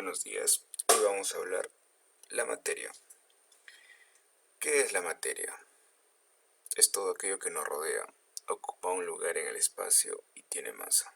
Buenos días, hoy vamos a hablar la materia. ¿Qué es la materia? Es todo aquello que nos rodea, ocupa un lugar en el espacio y tiene masa.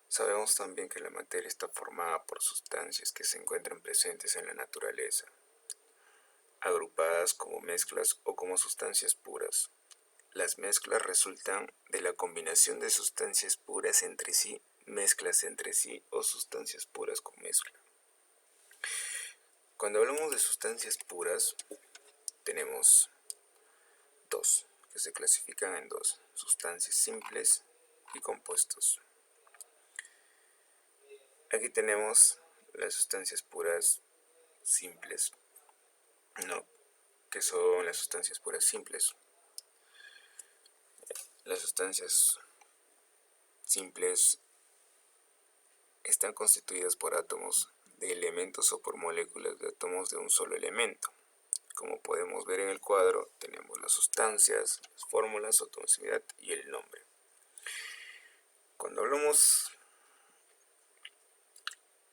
Sabemos también que la materia está formada por sustancias que se encuentran presentes en la naturaleza, agrupadas como mezclas o como sustancias puras. Las mezclas resultan de la combinación de sustancias puras entre sí, mezclas entre sí o sustancias puras con mezcla. Cuando hablamos de sustancias puras, tenemos dos, que se clasifican en dos: sustancias simples y compuestos. Aquí tenemos las sustancias puras simples, ¿no? Que son las sustancias puras simples. Las sustancias simples están constituidas por átomos de elementos o por moléculas de átomos de un solo elemento. Como podemos ver en el cuadro, tenemos las sustancias, las fórmulas, su atomicidad y el nombre. Cuando hablamos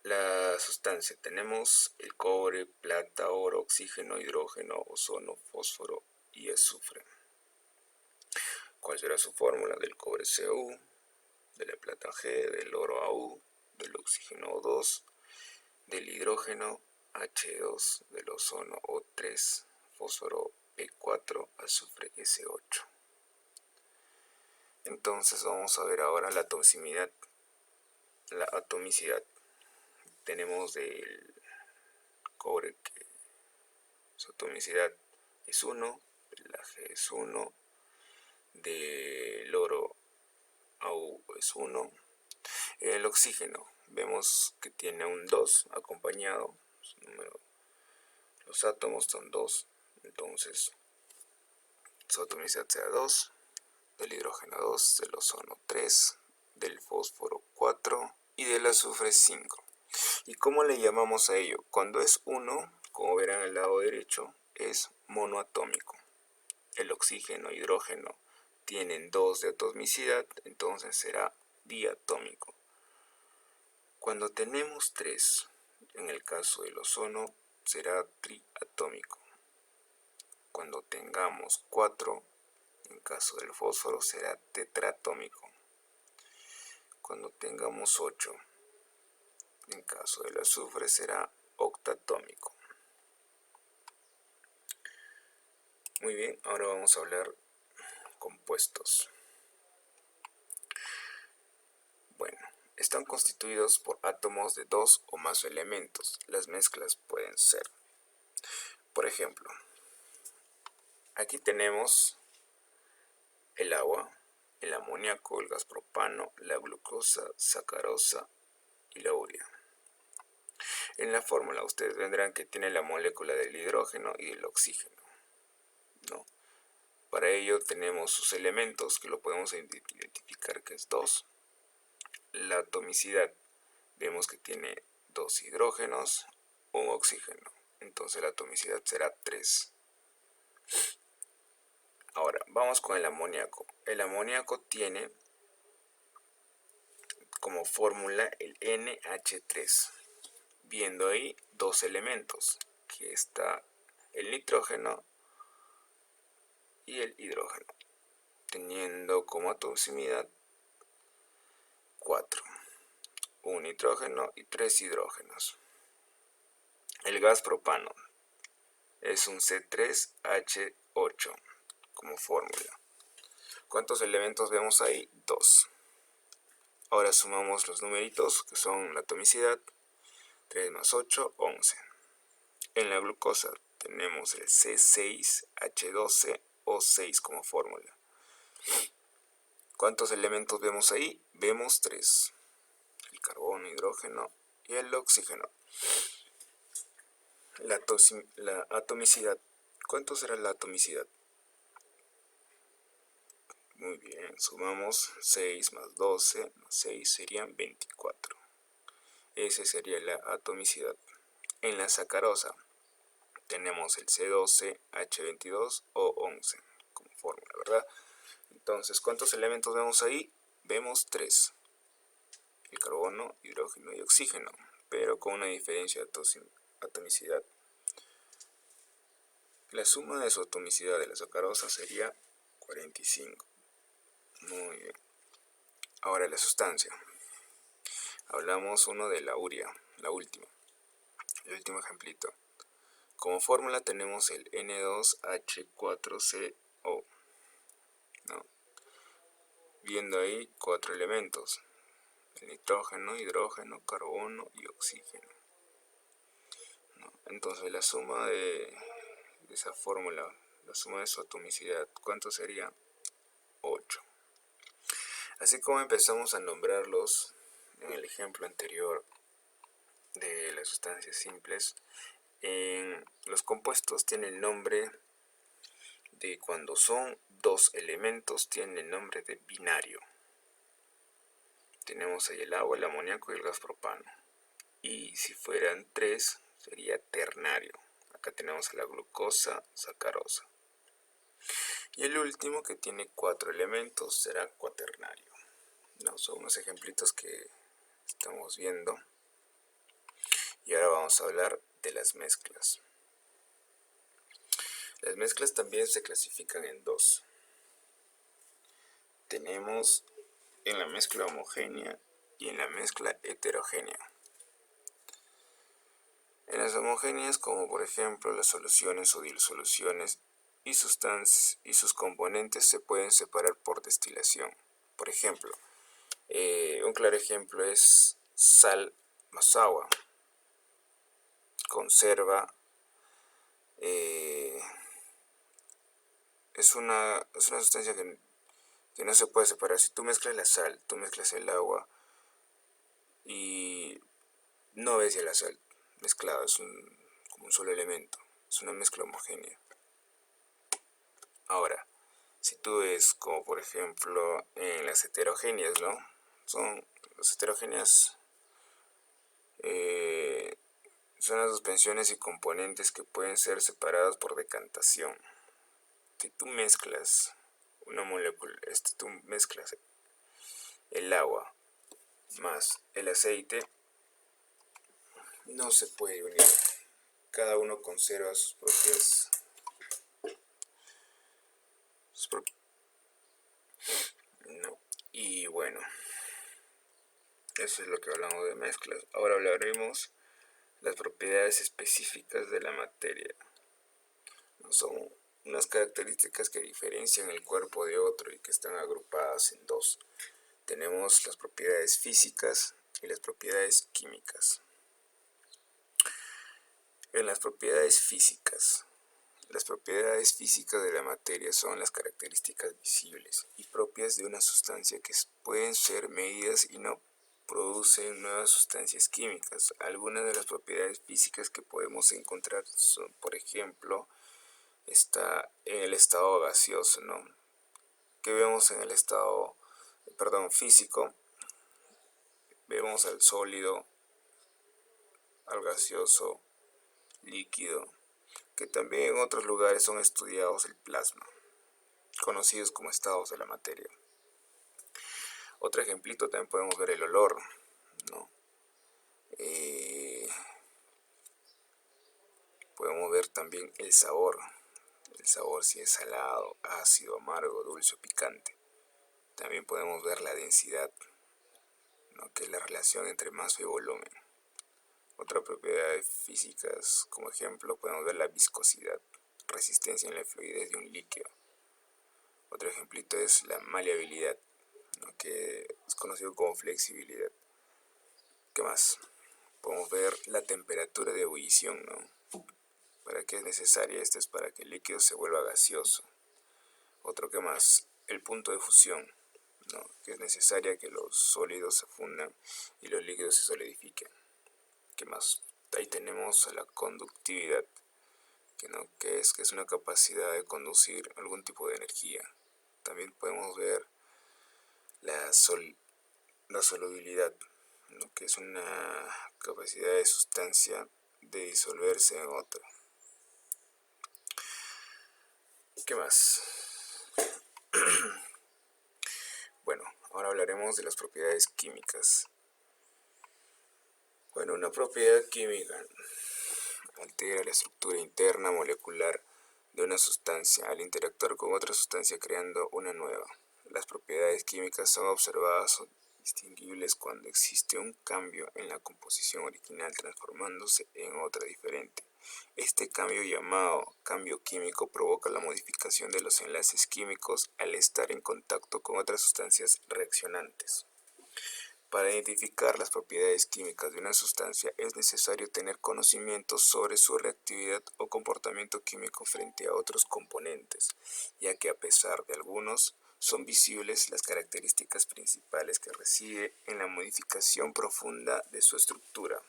la sustancia, tenemos el cobre, plata, oro, oxígeno, hidrógeno, ozono, fósforo y azufre. ¿Cuál será su fórmula? Del cobre Cu, de la plata G, del oro Au, del oxígeno O2, del hidrógeno H2, del ozono O3, fósforo P4, azufre S8. Entonces vamos a ver ahora la atomicidad. La atomicidad. Tenemos del cobre que su atomicidad es 1, la G es 1, del oro Au es 1. El oxígeno vemos que tiene un 2 acompañado, los átomos son 2, entonces su atomicidad será 2, del hidrógeno 2, del ozono 3, del fósforo 4 y del azufre 5. ¿Y cómo le llamamos a ello? Cuando es 1, como verán al lado derecho, es monoatómico. El oxígeno e hidrógeno tienen 2 de atomicidad, entonces será diatómico. Cuando tenemos 3, en el caso del ozono, será triatómico. Cuando tengamos 4, en caso del fósforo, será tetratómico. Cuando tengamos 8, en caso del azufre, será octatómico. Muy bien, ahora vamos a hablar compuestos. Bueno, están constituidos por átomos de 2 o más elementos. Las mezclas pueden ser, por ejemplo, aquí tenemos el agua, el amoníaco, el gas propano, la glucosa, sacarosa y la urea. En la fórmula ustedes verán que tiene la molécula del hidrógeno y del oxígeno, ¿no? Para ello tenemos sus elementos, que lo podemos identificar que es 2. La atomicidad, vemos que tiene 2 hidrógenos, un oxígeno, entonces la atomicidad será 3. Ahora, vamos con el amoníaco. El amoníaco tiene como fórmula el NH3, viendo ahí 2 elementos, que está el nitrógeno y el hidrógeno, teniendo como atomicidad 4, un nitrógeno y 3 hidrógenos. El gas propano es un C3H8 como fórmula. ¿Cuántos elementos vemos ahí? 2. Ahora sumamos los numeritos, que son la atomicidad. 3 más 8, 11. En la glucosa tenemos el C6H12O6 como fórmula. ¿Cuántos elementos vemos ahí? Vemos 3. El carbono, hidrógeno y el oxígeno. La atomicidad. ¿Cuánto será la atomicidad? Muy bien, sumamos 6 más 12 más 6 serían 24. Esa sería la atomicidad. En la sacarosa tenemos el C12H22O11 como fórmula, ¿verdad? Entonces, ¿cuántos elementos vemos ahí? Vemos 3. el carbono, hidrógeno y oxígeno, pero con una diferencia de atomicidad. La suma de su atomicidad de la sacarosa sería 45. Muy bien. Ahora la sustancia. Hablamos uno de la urea, la última. El último ejemplito. Como fórmula tenemos el N2H4CO, ¿no? Viendo ahí 4 elementos: el nitrógeno, hidrógeno, carbono y oxígeno, ¿no? Entonces la suma de esa fórmula, la suma de su atomicidad, ¿cuánto sería? 8. Así como empezamos a nombrarlos en el ejemplo anterior de las sustancias simples, los compuestos tienen el nombre de, cuando son 2 elementos, tienen el nombre de binario. Tenemos ahí el agua, el amoníaco y el gas propano. Y si fueran 3, sería ternario. Acá tenemos la glucosa, sacarosa. Y el último, que tiene 4 elementos, será cuaternario. No, son unos ejemplitos que estamos viendo. Y ahora vamos a hablar de las mezclas. Las mezclas también se clasifican en 2. Tenemos en la mezcla homogénea y en la mezcla heterogénea. En las homogéneas, como por ejemplo las soluciones o disoluciones y sustancias y sus componentes, se pueden separar por destilación. Por ejemplo, un claro ejemplo es sal más agua. Conserva es una sustancia que no se puede separar. Si tú mezclas la sal, tú mezclas el agua y no ves ya la sal mezclada, es como un solo elemento, es una mezcla homogénea. Ahora, si tú ves como por ejemplo en las heterogéneas, ¿no? Las heterogéneas son las suspensiones y componentes que pueden ser separados por decantación. Si tú mezclas una molécula, tú mezclas el agua más el aceite, no se puede unir. Cada uno conserva sus propias no. Y bueno, eso es lo que hablamos de mezclas. Ahora hablaremos de las propiedades específicas de la materia. Son unas características que diferencian el cuerpo de otro y que están agrupadas en 2. Tenemos las propiedades físicas y las propiedades químicas. En las propiedades físicas, las propiedades físicas de la materia son las características visibles y propias de una sustancia que pueden ser medidas y no producen nuevas sustancias químicas. Algunas de las propiedades físicas que podemos encontrar son, por ejemplo, está en el estado gaseoso, ¿no? Que vemos en el estado, físico, vemos al sólido, al gaseoso, líquido, que también en otros lugares son estudiados el plasma, conocidos como estados de la materia. Otro ejemplito también podemos ver el olor, ¿no? Podemos ver también el sabor si es salado, ácido, amargo, dulce o picante. También podemos ver la densidad, ¿no? Que es la relación entre masa y volumen. Otras propiedades físicas, como ejemplo, podemos ver la viscosidad, resistencia en la fluidez de un líquido. Otro ejemplito es la maleabilidad, ¿no? Que es conocido como flexibilidad. ¿Qué más? Podemos ver la temperatura de ebullición, ¿no? ¿Para qué es necesaria? Esta es para que el líquido se vuelva gaseoso. Otro, ¿qué más? El punto de fusión, ¿no? Que es necesaria que los sólidos se fundan y los líquidos se solidifiquen. ¿Qué más? Ahí tenemos a la conductividad, que es una capacidad de conducir algún tipo de energía. También podemos ver la solubilidad, ¿no? Que es una capacidad de sustancia de disolverse en otra. ¿Qué más? Bueno, ahora hablaremos de las propiedades químicas. Bueno, una propiedad química altera la estructura interna molecular de una sustancia al interactuar con otra sustancia creando una nueva. Las propiedades químicas son observadas o distinguibles cuando existe un cambio en la composición original transformándose en otra diferente. Este cambio, llamado cambio químico, provoca la modificación de los enlaces químicos al estar en contacto con otras sustancias reaccionantes. Para identificar las propiedades químicas de una sustancia es necesario tener conocimiento sobre su reactividad o comportamiento químico frente a otros componentes, ya que a pesar de algunos, son visibles las características principales que reside en la modificación profunda de su estructura.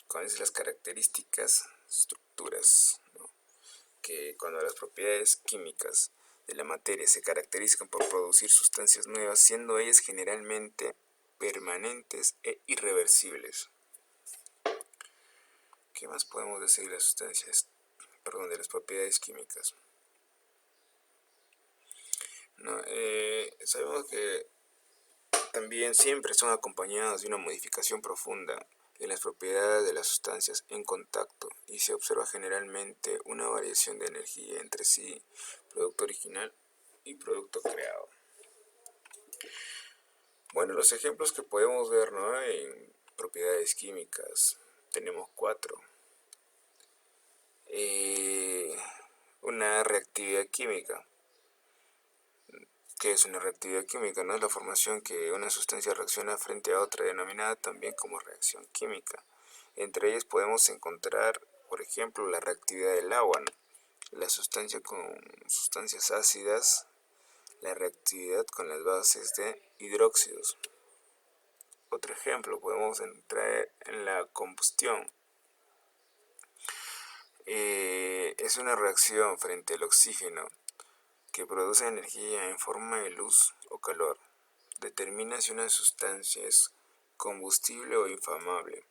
¿Cuáles son las características? Estructuras, que cuando las propiedades químicas de la materia se caracterizan por producir sustancias nuevas, siendo ellas generalmente permanentes e irreversibles. ¿Qué más podemos decir de las sustancias? De las propiedades químicas. Sabemos que también siempre son acompañadas de una modificación profunda de las propiedades de las sustancias en contacto y se observa generalmente una variación de energía entre sí, producto original y producto creado. Bueno, los ejemplos que podemos ver, en propiedades químicas tenemos 4. Una reactividad química. ¿Qué es una reactividad química? Es la formación que una sustancia reacciona frente a otra, denominada también como reacción química. Entre ellas podemos encontrar, por ejemplo, la reactividad del agua, la sustancia con sustancias ácidas, la reactividad con las bases de hidróxidos. Otro ejemplo, podemos entrar en la combustión. Es una reacción frente al oxígeno que produce energía en forma de luz o calor. Determina si una sustancia es combustible o inflamable.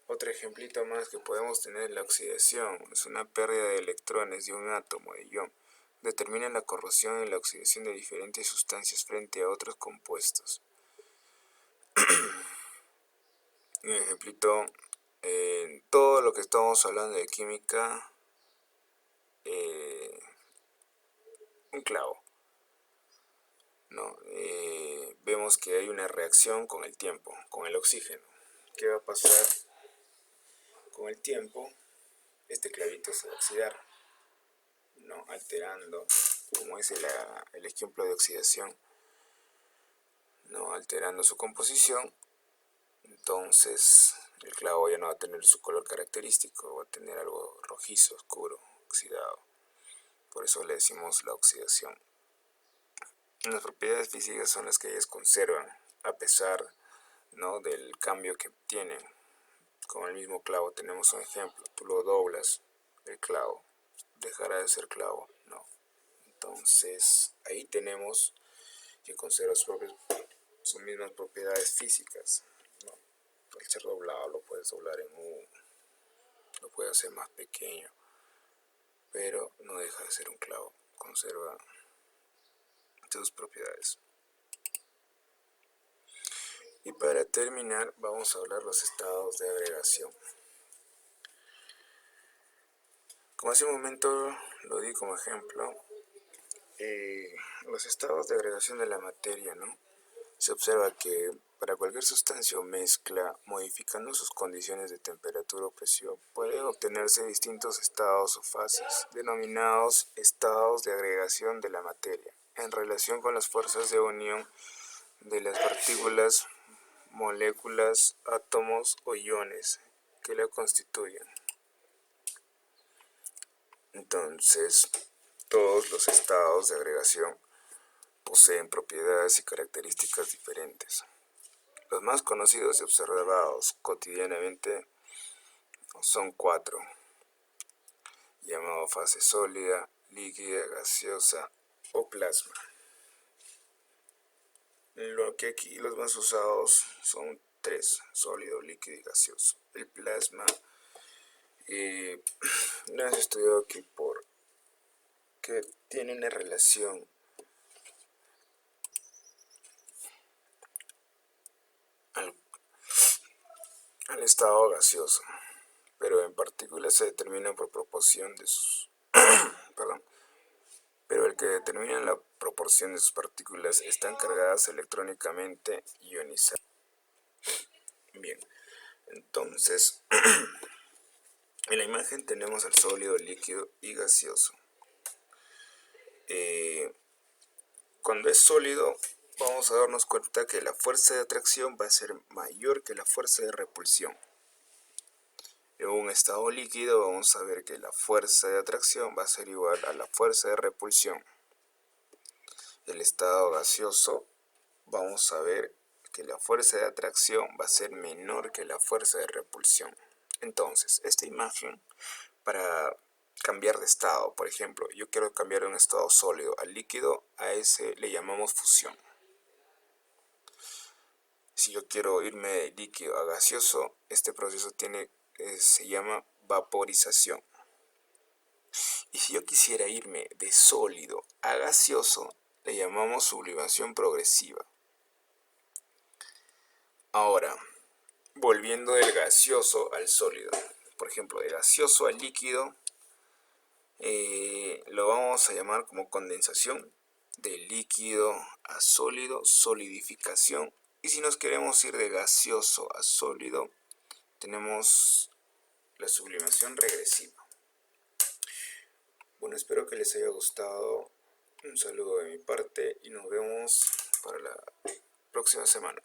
Otro ejemplito más que podemos tener es la oxidación. Es una pérdida de electrones de un átomo de ion. Determina la corrosión y la oxidación de diferentes sustancias frente a otros compuestos. Un ejemplito, en todo lo que estamos hablando de química, un clavo. Vemos que hay una reacción con el tiempo, con el oxígeno. ¿Qué va a pasar con el tiempo? Este clavito se va a oxidar, alterando, como es el ejemplo de oxidación, alterando su composición. Entonces el clavo ya no va a tener su color característico, va a tener algo rojizo, oscuro, oxidado. Por eso le decimos la oxidación. Las propiedades físicas son las que ellas conservan a pesar del cambio que tienen. Con el mismo clavo tenemos un ejemplo, tú lo doblas, el clavo dejará de ser clavo, entonces ahí tenemos que conserva sus mismas propiedades físicas. Al ser doblado lo puedes doblar en U, lo puedes hacer más pequeño, pero no deja de ser un clavo, conserva sus propiedades. Y para terminar vamos a hablar los estados de agregación. Como hace un momento lo di como ejemplo, los estados de agregación de la materia, se observa que para cualquier sustancia o mezcla, modificando sus condiciones de temperatura o presión, pueden obtenerse distintos estados o fases, denominados estados de agregación de la materia, en relación con las fuerzas de unión de las partículas, moléculas, átomos o iones que la constituyen. Entonces, todos los estados de agregación poseen propiedades y características diferentes. Los más conocidos y observados cotidianamente son 4, llamado fase sólida, líquida, gaseosa o plasma. Lo que aquí los más usados son 3, sólido, líquido y gaseoso. El plasma lo hemos estudiado aquí porque tiene una relación estado gaseoso, pero en particular se determina por proporción de sus perdón, pero el que determina la proporción de sus partículas están cargadas electrónicamente ionizadas. Bien, entonces en la imagen tenemos el sólido, líquido y gaseoso. Cuando es sólido, vamos a darnos cuenta que la fuerza de atracción va a ser mayor que la fuerza de repulsión. En un estado líquido vamos a ver que la fuerza de atracción va a ser igual a la fuerza de repulsión. El estado gaseoso vamos a ver que la fuerza de atracción va a ser menor que la fuerza de repulsión. Entonces, esta imagen, para cambiar de estado, por ejemplo, yo quiero cambiar de un estado sólido al líquido, a ese le llamamos fusión. Si yo quiero irme de líquido a gaseoso, este proceso se llama vaporización. Y si yo quisiera irme de sólido a gaseoso, le llamamos sublimación progresiva. Ahora, volviendo del gaseoso al sólido, por ejemplo, de gaseoso al líquido, lo vamos a llamar como condensación. De líquido a sólido, solidificación. Y si nos queremos ir de gaseoso a sólido, tenemos la sublimación regresiva. Bueno, espero que les haya gustado. Un saludo de mi parte y nos vemos para la próxima semana.